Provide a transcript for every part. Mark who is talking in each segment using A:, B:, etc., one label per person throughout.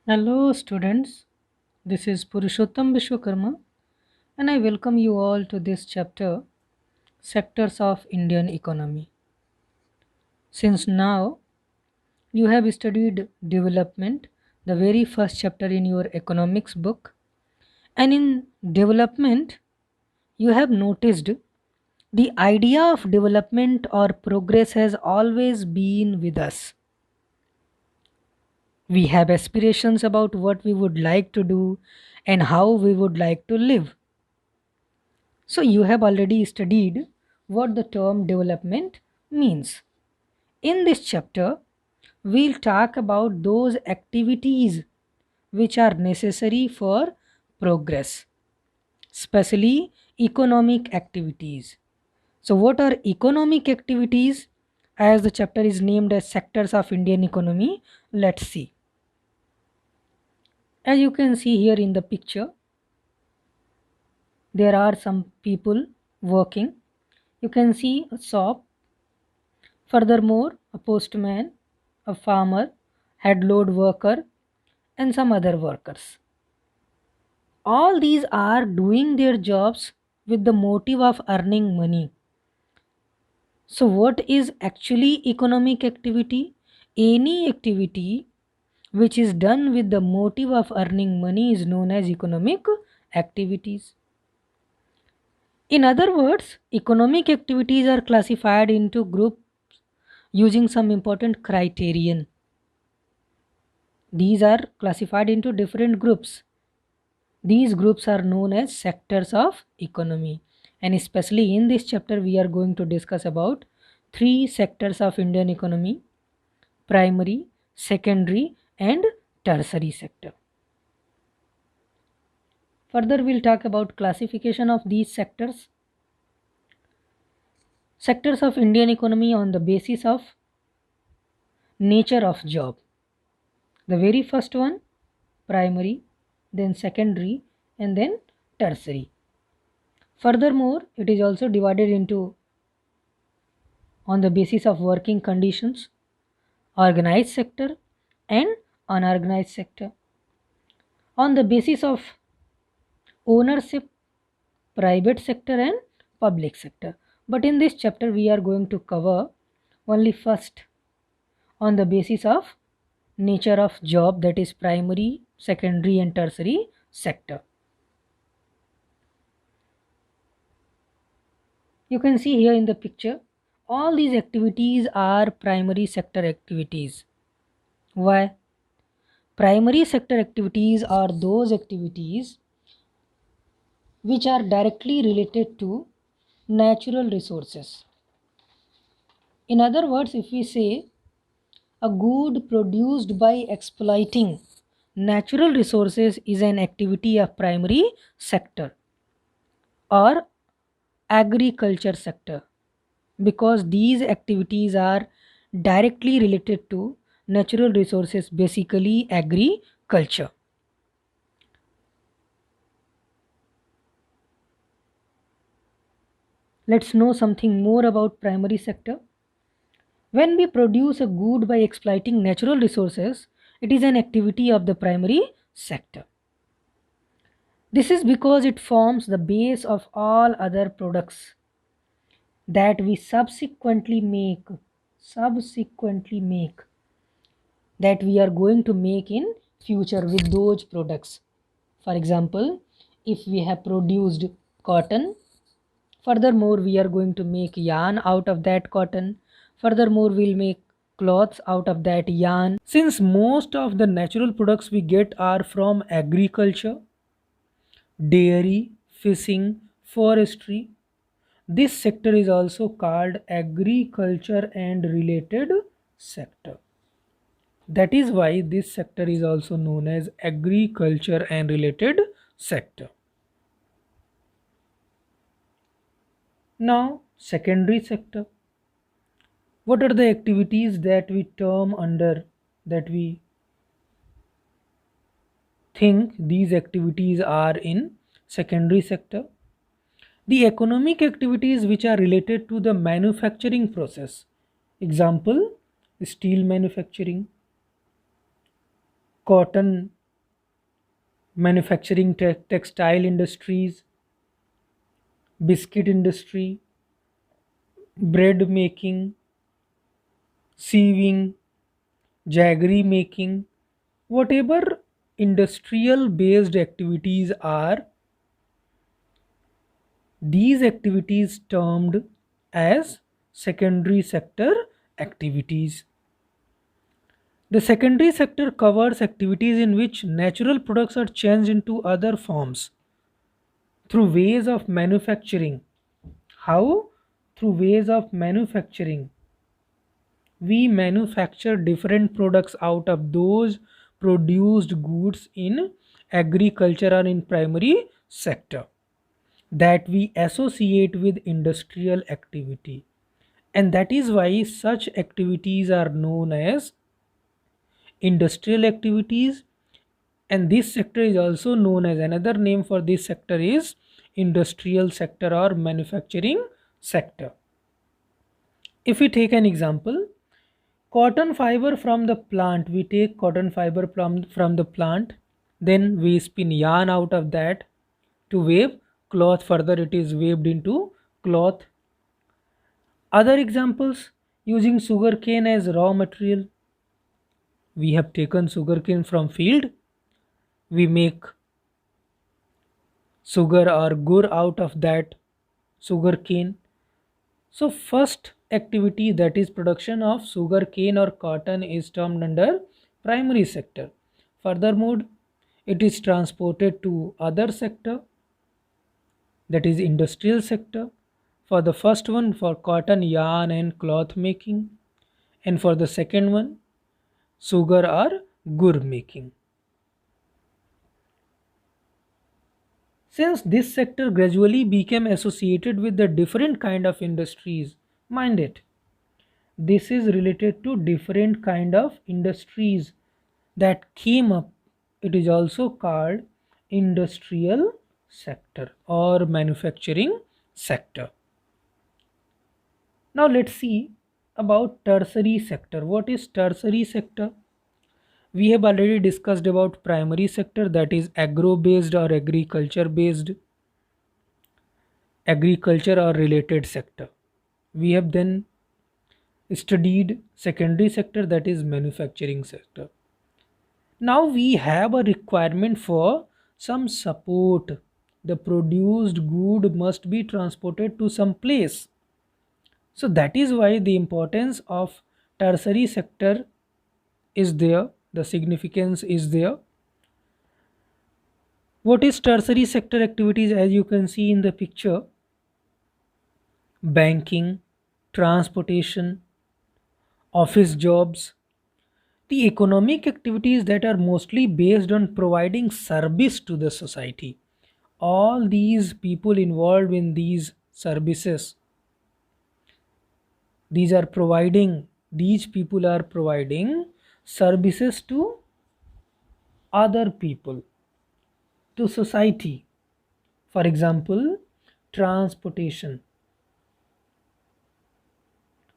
A: Hello, students. This is Purushottam Vishwakarma, and I welcome you all to this chapter Sectors of Indian Economy. Since now you have studied development, the very first chapter in your economics book, and in development, you have noticed the idea of development or progress has always been with us. We have aspirations about what we would like to do and how we would like to live. So, you have already studied what the term development means. In this chapter, we'll talk about those activities which are necessary for progress, especially economic activities. So, what are economic activities? As the chapter is named as Sectors of Indian Economy, let's see. As you can see here in the picture, there are some people working. You can see a shop. Furthermore, a postman, a farmer, head load worker, and some other workers. All these are doing their jobs with the motive of earning money. So, what is actually economic activity? Any activity which is done with the motive of earning money is known as economic activities. In other words, economic activities are classified into groups using some important criterion. These are classified into different groups. These groups are known as sectors of economy. And especially in this chapter, we are going to discuss about three sectors of Indian economy: primary, secondary, and tertiary sector. Further, we'll talk about classification of these sectors. Sectors of Indian economy on the basis of nature of job. The very first one, primary, then secondary, and then tertiary. Furthermore, it is also divided into on the basis of working conditions, organized sector, and unorganized sector. On the basis of ownership, private sector, and public sector. But in this chapter, we are going to cover only first on the basis of nature of job, that is primary, secondary, and tertiary sector. You can see here in the picture, all these activities are primary sector activities. Why? Primary sector activities are those activities which are directly related to natural resources. In other words, if we say a good produced by exploiting natural resources is an activity of primary sector or agriculture sector, because these activities are directly related to natural resources, basically agriculture. Let's know something more about primary sector. When we produce a good by exploiting natural resources, it is an activity of the primary sector. This is because it forms the base of all other products that we subsequently make that we are going to make in future with those products. For example, if we have produced cotton, furthermore we are going to make yarn out of that cotton. Furthermore, we'll make cloths out of that yarn. Since most of the natural products we get are from agriculture, dairy, fishing, forestry, this sector is also called agriculture and related sector. That is why this sector is also known as agriculture and related sector. Now, secondary sector. What are the activities that we term under, that we think these activities are in secondary sector? The economic activities which are related to the manufacturing process. Example, steel manufacturing, cotton manufacturing, textile industries, biscuit industry, bread making, sieving, jaggery making, whatever industrial based activities are, these activities termed as secondary sector activities. The secondary sector covers activities in which natural products are changed into other forms through ways of manufacturing. How? Through ways of manufacturing. We manufacture different products out of those produced goods in agriculture or in primary sector that we associate with industrial activity, and that is why such activities are known as industrial activities. And this sector is also known as, another name for this sector is industrial sector or manufacturing sector. If we take an example, cotton fiber from the plant, we take cotton fiber from the plant, then we spin yarn out of that to weave cloth. Further, it is weaved into cloth. Other examples, using sugarcane as raw material. We have taken sugarcane from field, we make sugar or gur out of that sugarcane. So first activity, that is production of sugarcane or cotton, is termed under primary sector. Furthermore, it is transported to other sector, that is industrial sector. For the first one, for cotton, yarn and cloth making, and for the second one, sugar or gur making. Since this sector gradually became associated with the different kind of industries, mind it, this is related to different kind of industries that came up, it is also called industrial sector or manufacturing sector. Now let's see about tertiary sector. What is tertiary sector? We have already discussed about primary sector, that is agro based or agriculture based, agriculture or related sector. We have then studied secondary sector, that is manufacturing sector. Now we have a requirement for some support. The produced good must be transported to some place. So that is why the importance of tertiary sector is there, the significance is there. What is tertiary sector activities? As you can see in the picture, banking, transportation, office jobs, the economic activities that are mostly based on providing service to the society. All these people involved in these services, these people are providing services to other people, to society. For example, transportation,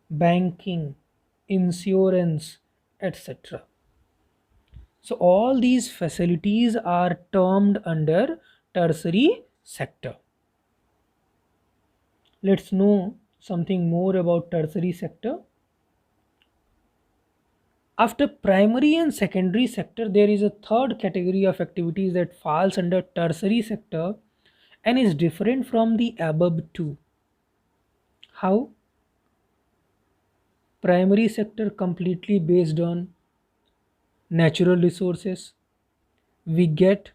A: banking, insurance, etc. So all these facilities are termed under tertiary sector. Let's know something more about tertiary sector. After primary and secondary sector, there is a third category of activities that falls under tertiary sector and is different from the above two. How? Primary sector completely based on natural resources. We get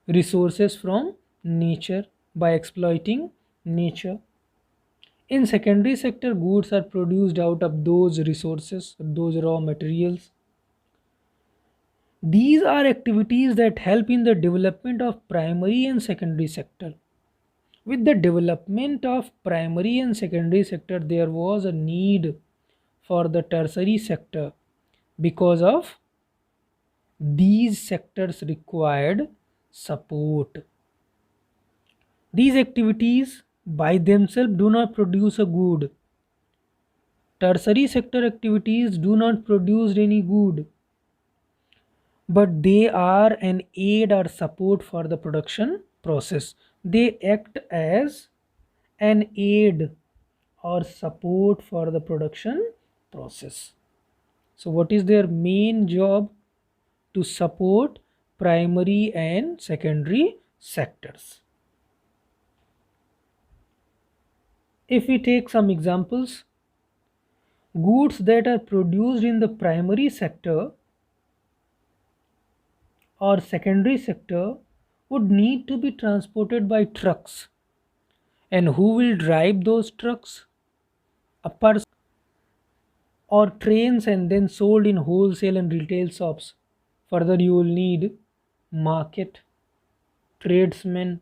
A: resources from nature by exploiting nature. In secondary sector, goods are produced out of those resources, those raw materials. These are activities that help in the development of primary and secondary sector. With the development of primary and secondary sector, there was a need for the tertiary sector because of these sectors required support. These activities by themselves do not produce a good. Tertiary sector activities do not produce any good. but they are an aid or support for the production process. They act as an aid or support for the production process. So, what is their main job? To support primary and secondary sectors. If we take some examples, goods that are produced in the primary sector or secondary sector would need to be transported by trucks. And who will drive those trucks? A person, or trains, and then sold in wholesale and retail shops. Further, you will need market, tradesmen,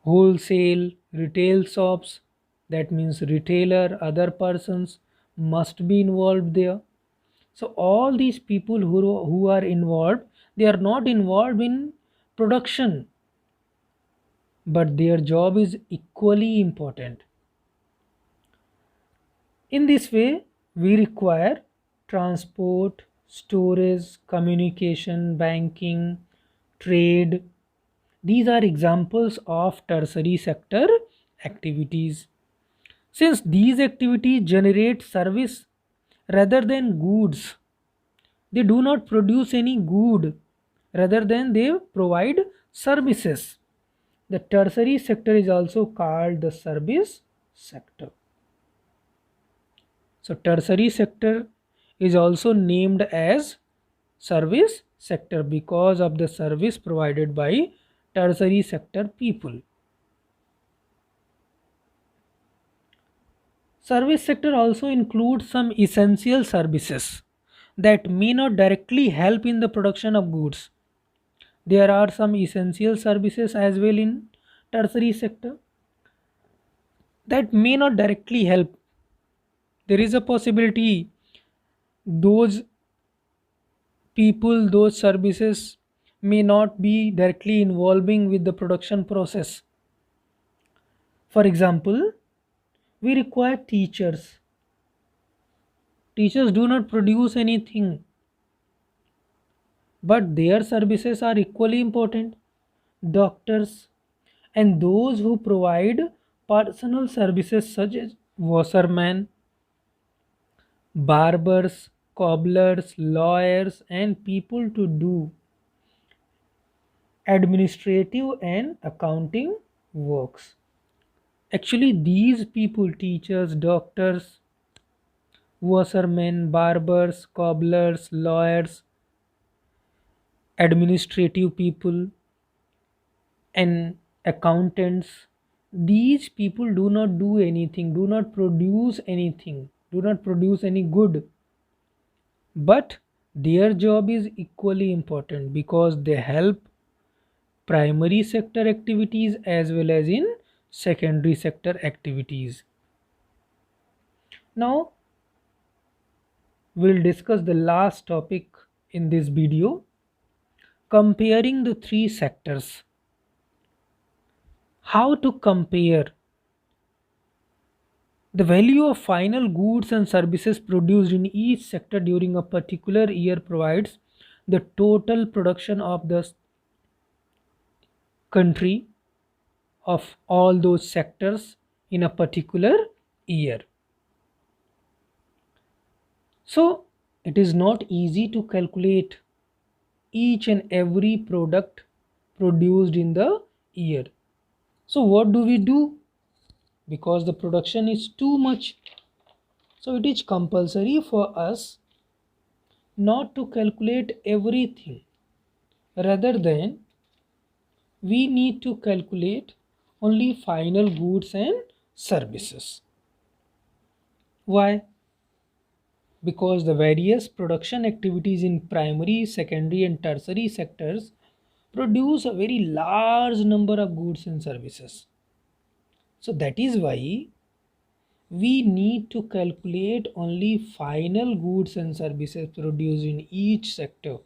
A: wholesale, retail shops. That means retailer, other persons must be involved there. So all these people who are involved, they are not involved in production, but their job is equally important. In this way, we require transport, storage, communication, banking, trade. These are examples of tertiary sector activities. Since these activities generate service rather than goods, they do not produce any good, rather than they provide services. The tertiary sector is also called the service sector. So tertiary sector is also named as service sector because of the service provided by tertiary sector people. Service sector also includes some essential services that may not directly help in the production of goods. There are some essential services as well in tertiary sector that may not directly help. There is a possibility those people, those services may not be directly involving with the production process. For example, we require teachers. Teachers do not produce anything, but their services are equally important. Doctors and those who provide personal services such as washermen, barbers, cobblers, lawyers, and people to do administrative and accounting works. Actually, these people, teachers, doctors, washermen, barbers, cobblers, lawyers, administrative people, and accountants, these people do not do anything, do not produce anything, do not produce any good, but their job is equally important because they help primary sector activities as well as in secondary sector activities. Now we'll discuss the last topic in this video, comparing the three sectors. How to compare the value of final goods and services produced in each sector during a particular year provides the total production of the country of all those sectors in a particular year. So it is not easy to calculate each and every product produced in the year. So what do we do? Because the production is too much, so it is compulsory for us not to calculate everything. Rather than, we need to calculate only final goods and services. Why? Because the various production activities in primary, secondary, and tertiary sectors produce a very large number of goods and services. So that is why we need to calculate only final goods and services produced in each sector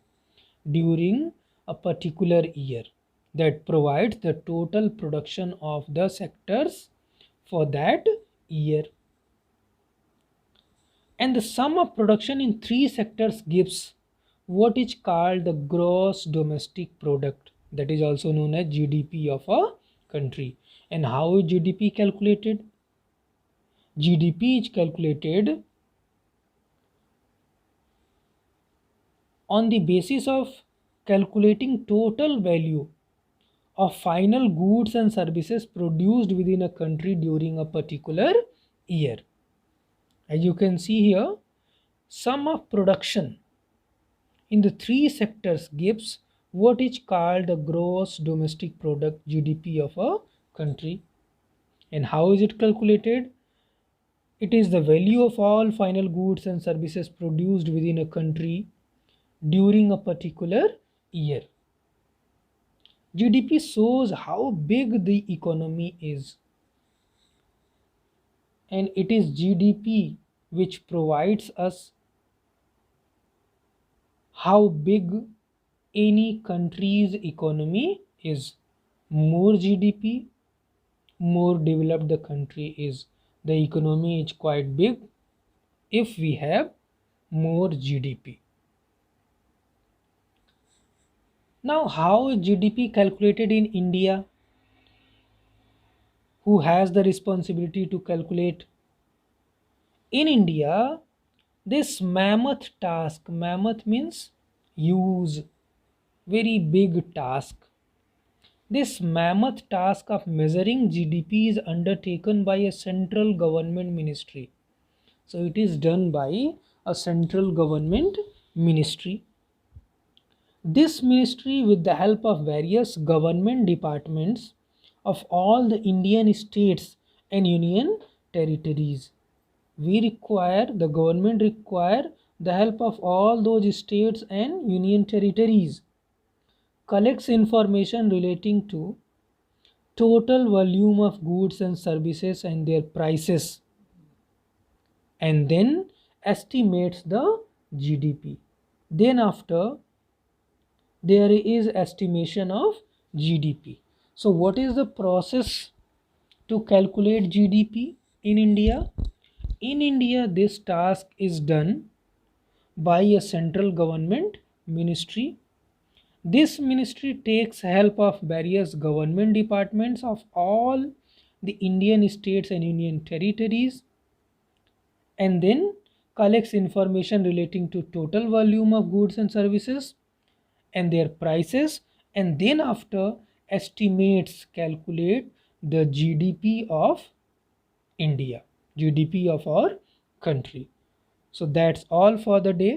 A: during a particular year, that provides the total production of the sectors for that year. And the sum of production in three sectors gives what is called the gross domestic product, that is also known as GDP of a country. And how is GDP calculated? GDP is calculated on the basis of calculating total value of final goods and services produced within a country during a particular year. As you can see here, sum of production in the three sectors gives what is called the gross domestic product, GDP of a country. And how is it calculated? It is the value of all final goods and services produced within a country during a particular year. GDP shows how big the economy is, and it is GDP which provides us how big any country's economy is. More GDP, more developed the country is. The economy is quite big if we have more GDP. Now, how is GDP calculated in India? Who has the responsibility to calculate? In India, this mammoth task, mammoth means huge, very big task. This mammoth task of measuring GDP is undertaken by a central government ministry. So it is done by a central government ministry. This ministry, with the help of various government departments of all the Indian states and union territories, the government require the help of all those states and union territories, collects information relating to total volume of goods and services and their prices, and then estimates the GDP. Then after, there is estimation of GDP. So what is the process to calculate GDP in India? In India, this task is done by a central government ministry. This ministry takes help of various government departments of all the Indian states and union territories, and then collects information relating to total volume of goods and services and their prices, and then after estimates, calculate the GDP of India, GDP of our country. So that's all for the day.